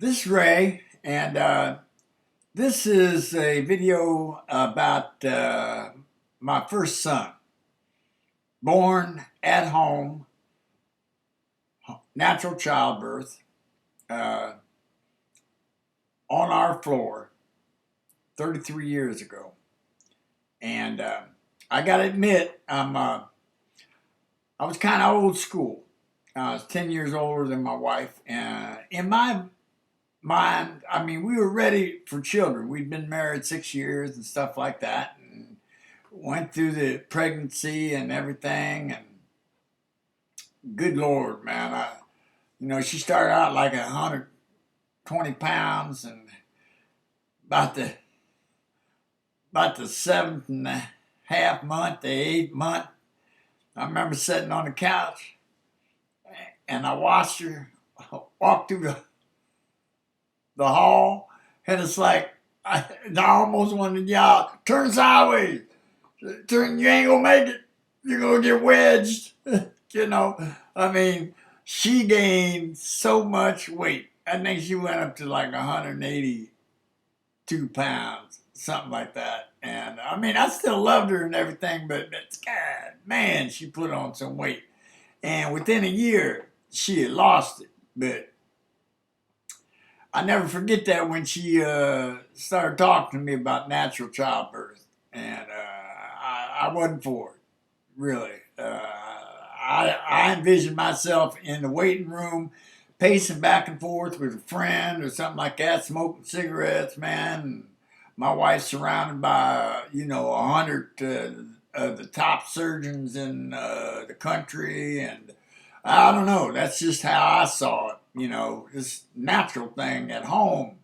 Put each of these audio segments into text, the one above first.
This is Ray, and this is a video about my first son, born at home, natural childbirth, uh, on our floor 33 years ago. And I got to admit, I was kind of old school. I was 10 years older than my wife. And in my mind, I mean, we were ready for children. We'd been married 6 years and stuff like that, and went through the pregnancy and everything. And good Lord, man, she started out like 120 pounds, and about the seventh and a half month, the 8th month, I remember sitting on the couch, and I watched her walk through the hall, and it's like I almost wanted to yell, "Turn sideways! Turn! You ain't gonna make it. You're gonna get wedged." I mean, she gained so much weight. I think she went up to like 182 pounds, something like that. And I mean, I still loved her and everything, but God, man, she put on some weight. And within a year, she had lost it. But I never forget that when she started talking to me about natural childbirth, and I wasn't for it, really. I envisioned myself in the waiting room, pacing back and forth with a friend or something like that, smoking cigarettes, man. And my wife surrounded by 100 of the top surgeons in the country, and I don't know. That's just how I saw it. This natural thing at home.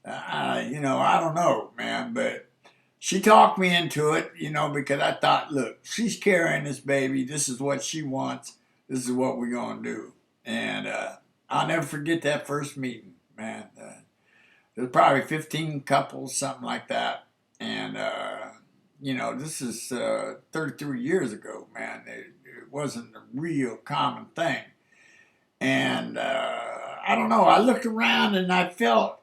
I don't know, man, but she talked me into it, because I thought, look, she's carrying this baby. This is what she wants. This is what we're going to do. And I'll never forget that first meeting, man. There was probably 15 couples, something like that. And, this is 33 years ago, man. It wasn't a real common thing. And I don't know. I looked around and I felt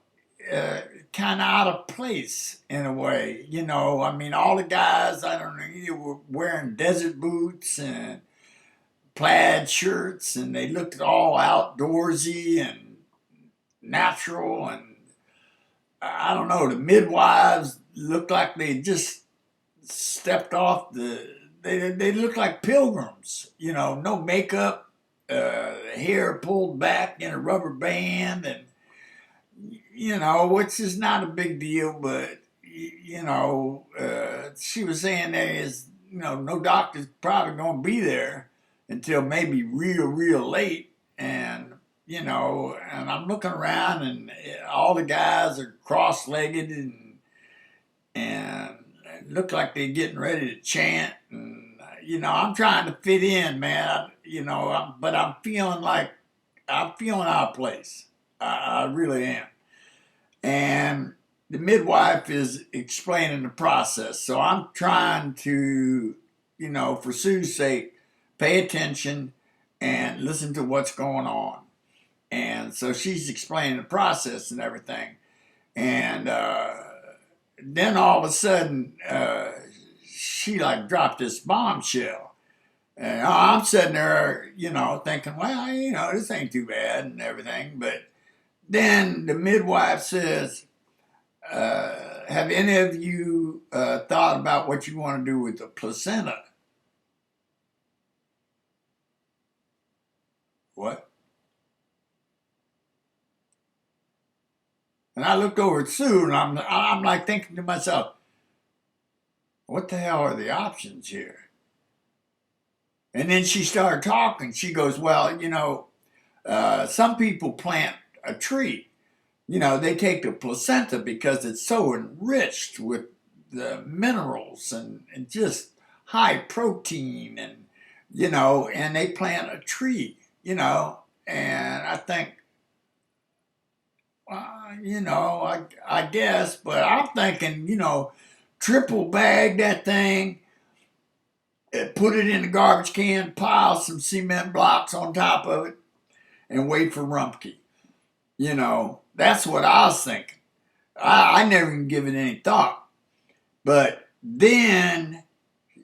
kind of out of place in a way. I mean, all the guys, I don't know, you were wearing desert boots and plaid shirts, and they looked all outdoorsy and natural. And I don't know, the midwives looked like they just stepped off they looked like pilgrims, no makeup, hair pulled back in a rubber band, and which is not a big deal, but she was saying there is no doctor's probably going to be there until maybe real late, and and I'm looking around, and all the guys are cross-legged, and it look like they're getting ready to chant, and I'm trying to fit in, man. But I'm feeling out of place. I really am. And the midwife is explaining the process, so I'm trying to, for Sue's sake, pay attention and listen to what's going on. And so she's explaining the process and everything, and then all of a sudden, she like dropped this bombshell. And I'm sitting there, thinking, well, this ain't too bad and everything. But then the midwife says, have any of you thought about what you want to do with the placenta? What? And I looked over at Sue, and I'm like thinking to myself, what the hell are the options here? And then she started talking. She goes, well, some people plant a tree. They take the placenta because it's so enriched with the minerals and just high protein, and, and they plant a tree, and I think, I guess, but I'm thinking, triple bag that thing, put it in the garbage can, pile some cement blocks on top of it, and wait for Rumpke. That's what I was thinking. I never even give it any thought. But then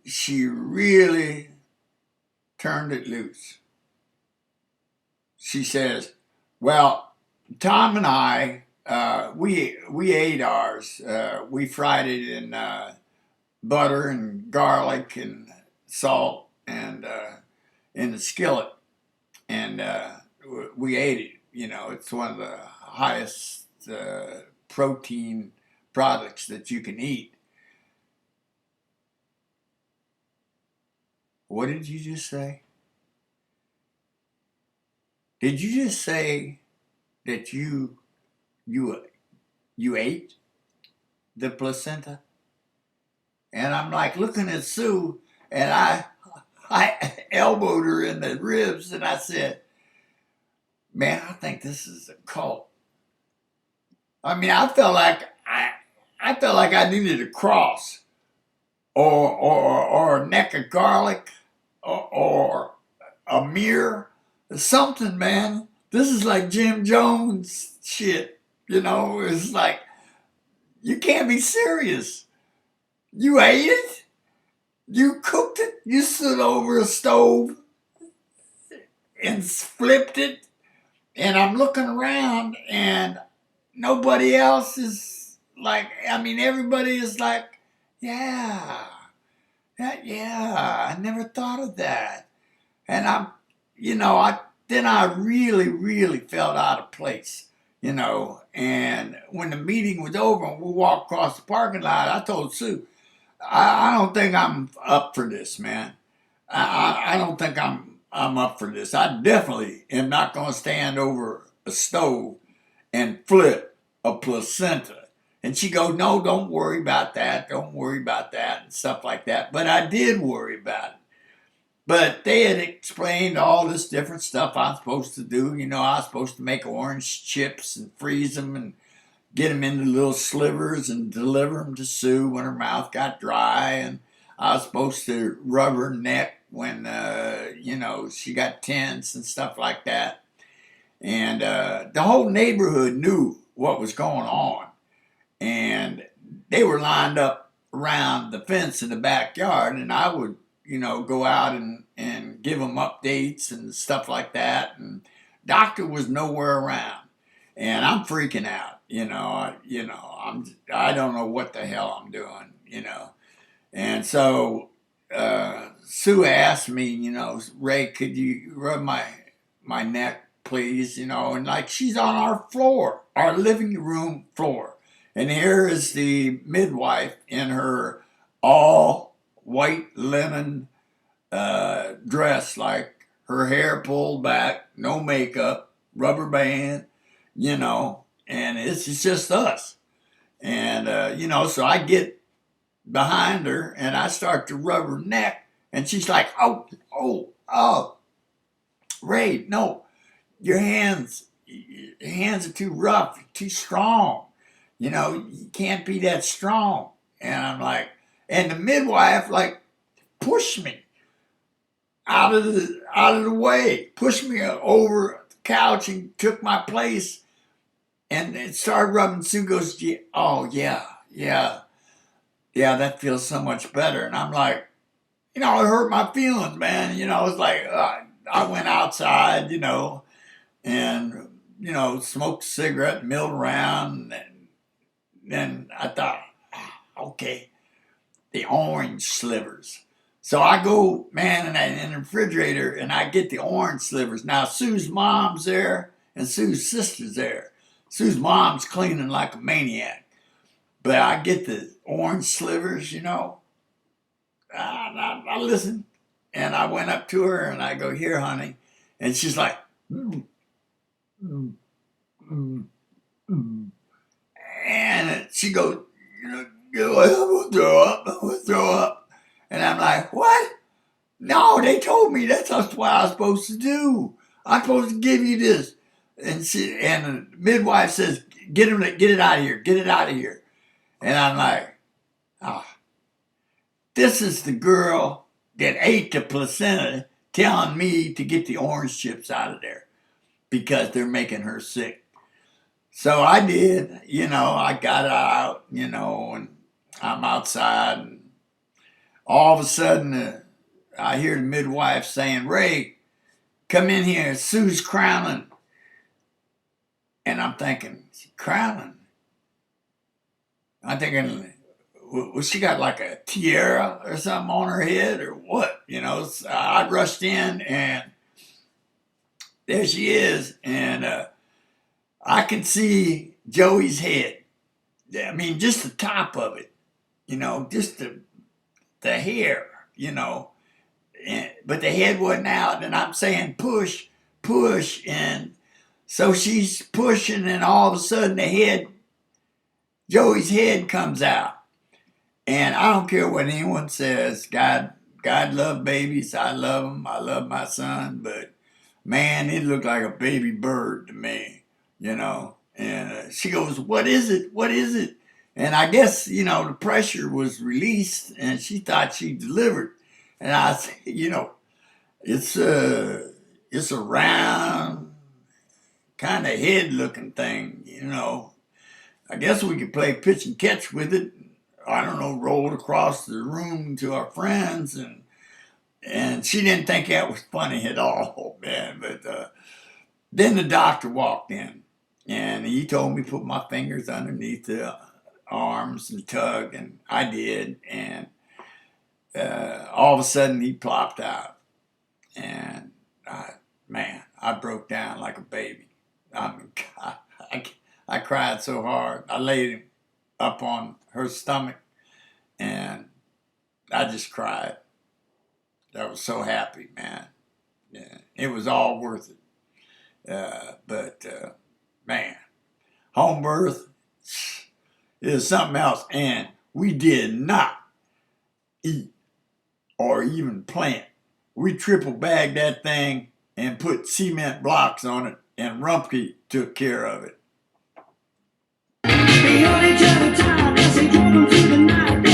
she really turned it loose. She says, "Well, Tom and I, we ate ours. We fried it in butter and garlic and salt and in the skillet, and we ate it. It's one of the highest protein products that you can eat." What did you just say? Did you just say that you you ate the placenta? And I'm like looking at Sue, and I elbowed her in the ribs, and I said, "Man, I think this is a cult." I mean, I felt like I needed a cross or a neck of garlic or a mirror, something, man. This is like Jim Jones shit. It's like you can't be serious. You ate it. You cooked it. You stood over a stove and flipped it. And I'm looking around, and nobody else is like. I mean, everybody is like, yeah, yeah. I never thought of that. And I really, really felt out of place. And when the meeting was over and we walked across the parking lot, I told Sue, I don't think I'm up for this, man. I don't think I'm up for this. I definitely am not going to stand over a stove and flip a placenta. And she goes, "No, don't worry about that. Don't worry about that," and stuff like that. But I did worry about it. But they had explained all this different stuff I'm supposed to do. I was supposed to make orange chips and freeze them and get them into little slivers and deliver them to Sue when her mouth got dry. And I was supposed to rub her neck when, she got tense and stuff like that. And the whole neighborhood knew what was going on. And they were lined up around the fence in the backyard. And I would, go out and give them updates and stuff like that. And doctor was nowhere around. And I'm freaking out. I don't know what the hell I'm doing. And so Sue asked me, "Ray, could you rub my neck, please?" And like she's on our floor, our living room floor. And here is the midwife in her all white linen dress, like her hair pulled back, no makeup, rubber band, and it's just us. And, so I get behind her and I start to rub her neck, and she's like, "Oh, Ray, no, your hands are too rough, too strong. You can't be that strong." And I'm like, and the midwife like pushed me out of the way, pushed me over the couch and took my place, and it started rubbing. Sue goes, "Oh yeah, yeah, yeah, that feels so much better." And I'm like, it hurt my feelings, man. It's like I went outside, and smoked a cigarette, milled around, and then I thought, okay, the orange slivers. So I go, man, in the refrigerator, and I get the orange slivers. Now Sue's mom's there, and Sue's sister's there. Sue's mom's cleaning like a maniac, but I get the orange slivers. I listened, and I went up to her and I go, "Here, honey," and she's like, mm, mm, mm, mm. And she goes, "I'm gonna throw up. I'm gonna throw up." And I'm like, "What? No, they told me that's what I was supposed to do. I'm supposed to give you this." And the midwife says, get it out of here, get it out of here." And I'm like, "Ah, this is the girl that ate the placenta telling me to get the orange chips out of there because they're making her sick." So I did, I got out, and I'm outside, and all of a sudden I hear the midwife saying, Ray, come in here, Sue's crowning. And I'm thinking, crowning? I'm thinking, well, she got like a tiara or something on her head or what? So I rushed in and there she is. And I can see Joey's head. I mean, just the top of it, just the hair, but the head wasn't out. And I'm saying, push, push. And so she's pushing, and all of a sudden Joey's head comes out. And I don't care what anyone says. God love babies. I love them. I love my son. But man, it looked like a baby bird to me. And she goes, "What is it? What is it?" And I guess the pressure was released, and she thought she delivered. And I said, it's a round kind of head looking thing. I guess we could play pitch and catch with it. I don't know, rolled across the room to our friends, and she didn't think that was funny at all, man. But then the doctor walked in, and he told me to put my fingers underneath the arms and tug, and I did, and all of a sudden he plopped out, and I broke down like a baby. I mean, God, I cried so hard. I laid him up on her stomach, and I just cried. I was so happy, man. Yeah, it was all worth it. But man, home birth is something else, and we did not eat or even plant. We triple bagged that thing and put cement blocks on it, and Rumpke took care of it. They hold each other tight as they drove them through the night.